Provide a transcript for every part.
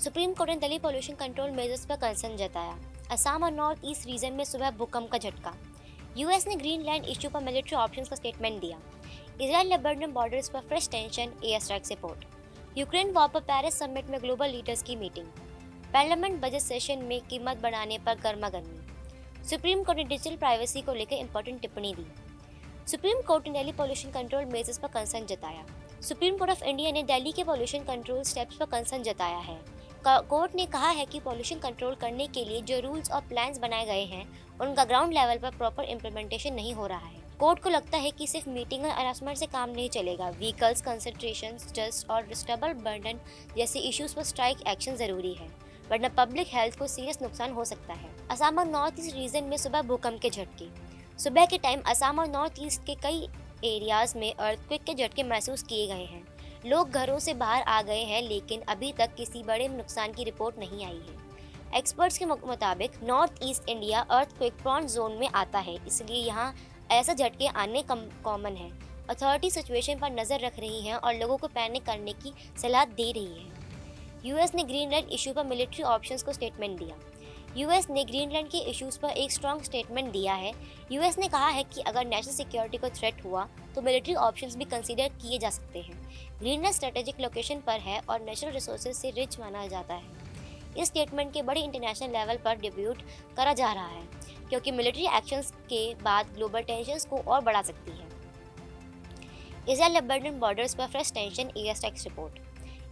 Supreme court ने Delhi pollution control measures पर concern जताया। असम और नॉर्थ ईस्ट रीजन में सुबह भूकंप का झटका। यूएस ने ग्रीनलैंड इश्यू पर मिलिट्री ऑप्शंस का स्टेटमेंट दिया। इसराइल लेबनान बॉर्डर्स पर fresh tension, air strike report. Ukraine war पर पेरिस समिट में ग्लोबल लीडर्स की मीटिंग। पार्लियामेंट बजट सेशन में कीमत बढ़ाने पर गर्मागर्मी। सुप्रीम कोर्ट ने डिजिटल प्राइवेसी को लेकर इंपॉर्टेंट टिप्पणी दी। सुप्रीम कोर्ट ने दिल्ली पोल्यूशन कंट्रोल मेजर्स पर कंसर्न जताया। सुप्रीम कोर्ट ऑफ इंडिया ने दिल्ली के पोल्यूशन कंट्रोल स्टेप्स पर कंसर्न जताया है। कोर्ट ने कहा है कि पोल्यूशन कंट्रोल करने के लिए जो रूल्स और प्लान्स बनाए गए हैं उनका ग्राउंड लेवल पर प्रॉपर इम्प्लीमेंटेशन नहीं हो रहा है। कोर्ट को लगता है कि सिर्फ मीटिंग और अनाउंसमेंट से काम नहीं चलेगा। व्हीकल्स कंसंट्रेशन, डस्ट और स्टबल बर्डन जैसे इश्यूज पर स्ट्राइक एक्शन जरूरी है, वरना पब्लिक हेल्थ को सीरियस नुकसान हो सकता है। असम और नॉर्थ ईस्ट रीजन में सुबह भूकंप के झटके। सुबह के टाइम असम और नॉर्थ ईस्ट के कई एरियाज में अर्थक्वेक के झटके महसूस किए गए हैं। लोग घरों से बाहर आ गए हैं, लेकिन अभी तक किसी बड़े नुकसान की रिपोर्ट नहीं आई है। एक्सपर्ट्स के मुताबिक north east India earthquake prone zone में आता है, इसलिए यहाँ ऐसा झटके आने कॉमन है। अथॉरिटी सिचुएशन पर नजर रख रही हैं और लोगों को पैनिक करने की सलाह दे रही है। यूएस ने ग्रीनलैंड इशू पर मिलिट्री ऑप्शंस को स्टेटमेंट दिया। यूएस ने ग्रीनलैंड के इश्यूज पर एक स्ट्रॉन्ग स्टेटमेंट दिया है। यूएस ने कहा है कि अगर नेशनल सिक्योरिटी को थ्रेट हुआ तो मिलिट्री ऑप्शंस भी कंसीडर किए जा सकते हैं। ग्रीनलैंड स्ट्रेटेजिक लोकेशन पर है और नेचुरल रिसोर्सेज से रिच माना जाता है। इस स्टेटमेंट के बड़े इंटरनेशनल लेवल पर डिब्यूट करा जा रहा है, क्योंकि मिलिट्री एक्शंस के बाद ग्लोबल टेंशंस को और बढ़ा सकती है। इजराइल लेबनान बॉर्डर्स पर fresh tension, air strikes report.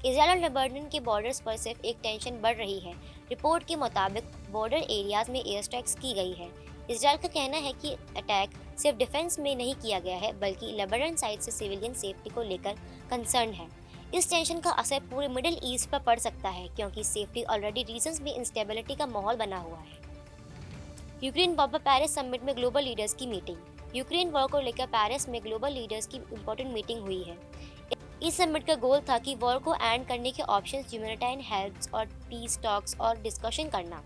Israel और लेबनान के बॉर्डर्स पर सिर्फ एक टेंशन बढ़ रही है। रिपोर्ट के मुताबिक बॉर्डर एरियाज में एयर स्ट्राइक्स की गई है। इजराइल का कहना है कि अटैक सिर्फ डिफेंस में नहीं किया गया है, बल्कि लेबनान साइड से सिविलियन सेफ्टी को लेकर कंसर्न है। इस टेंशन का असर पूरे मिडिल ईस्ट पर पड़ सकता है, क्योंकि सेफ्टी ऑलरेडी रीजन्स में इंस्टेबिलिटी का माहौल बना हुआ है। यूक्रेन वॉर पर पेरिस समिट में ग्लोबल लीडर्स की मीटिंग। यूक्रेन वॉर को लेकर पेरिस में ग्लोबल लीडर्स की इंपॉर्टेंट मीटिंग हुई है। इस समिट का गोल था कि वॉर को एंड करने के ऑप्शंस, ह्यूमैनिटेरियन हेल्प और पीस टॉक्स और डिस्कशन करना।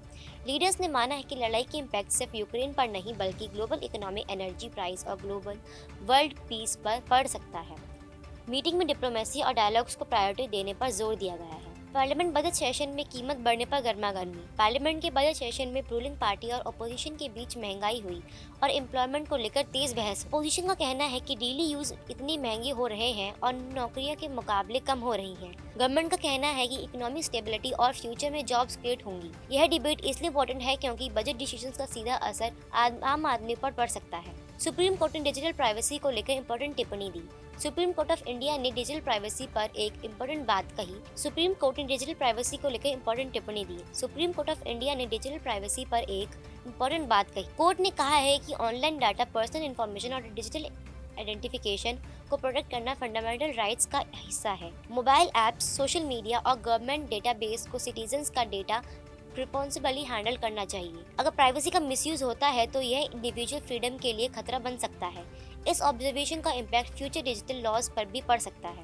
लीडर्स ने माना है कि लड़ाई के इम्पैक्ट सिर्फ यूक्रेन पर नहीं, बल्कि ग्लोबल इकोनॉमी, एनर्जी प्राइस और ग्लोबल वर्ल्ड पीस पर पड़ सकता है। मीटिंग में डिप्लोमेसी और डायलॉग्स को प्रायोरिटी देने पर जोर दिया गया है। पार्लियामेंट बजट सेशन में कीमत बढ़ने पर गर्मागर्मी। पार्लियामेंट के बजट सेशन में रूलिंग पार्टी और अपोजिशन के बीच महंगाई हुई और एम्प्लॉयमेंट को लेकर तेज बहस। अपोजिशन का कहना है कि डेली यूज इतनी महंगे हो रहे हैं और नौकरियों के मुकाबले कम हो रही हैं। गवर्नमेंट का कहना है कि इकोनॉमिक स्टेबिलिटी और फ्यूचर में जॉब्स क्रिएट होंगी। यह डिबेट इसलिए इम्पोर्टेंट है क्योंकि बजट डिसीजंस का सीधा असर आम आदमी पर पड़ सकता है। सुप्रीम कोर्ट ने डिजिटल प्राइवेसी को लेकर इंपॉर्टेंट टिप्पणी दी। सुप्रीम कोर्ट ऑफ इंडिया ने डिजिटल प्राइवेसी पर एक इंपॉर्टेंट बात कही। सुप्रीम कोर्ट ने डिजिटल प्राइवेसी को लेकर इंपॉर्टेंट टिप्पणी दी। सुप्रीम कोर्ट ऑफ इंडिया ने डिजिटल प्राइवेसी पर एक इंपॉर्टेंट बात कही। कोर्ट ने कहा है कि ऑनलाइन डाटा, पर्सनल इंफॉर्मेशन और डिजिटल आइडेंटिफिकेशन को प्रोटेक्ट करना फंडामेंटल राइट्स का हिस्सा है। मोबाइल ऐप्स, सोशल मीडिया और गवर्नमेंट डेटाबेस को सिटीजन्स का डेटा रिस्पॉन्सिबली हैंडल करना चाहिए। अगर प्राइवेसी का मिसयूज होता है तो यह इंडिविजुअल फ्रीडम के लिए खतरा बन सकता है। इस ऑब्जर्वेशन का इम्पैक्ट फ्यूचर डिजिटल लॉज पर भी पड़ सकता है।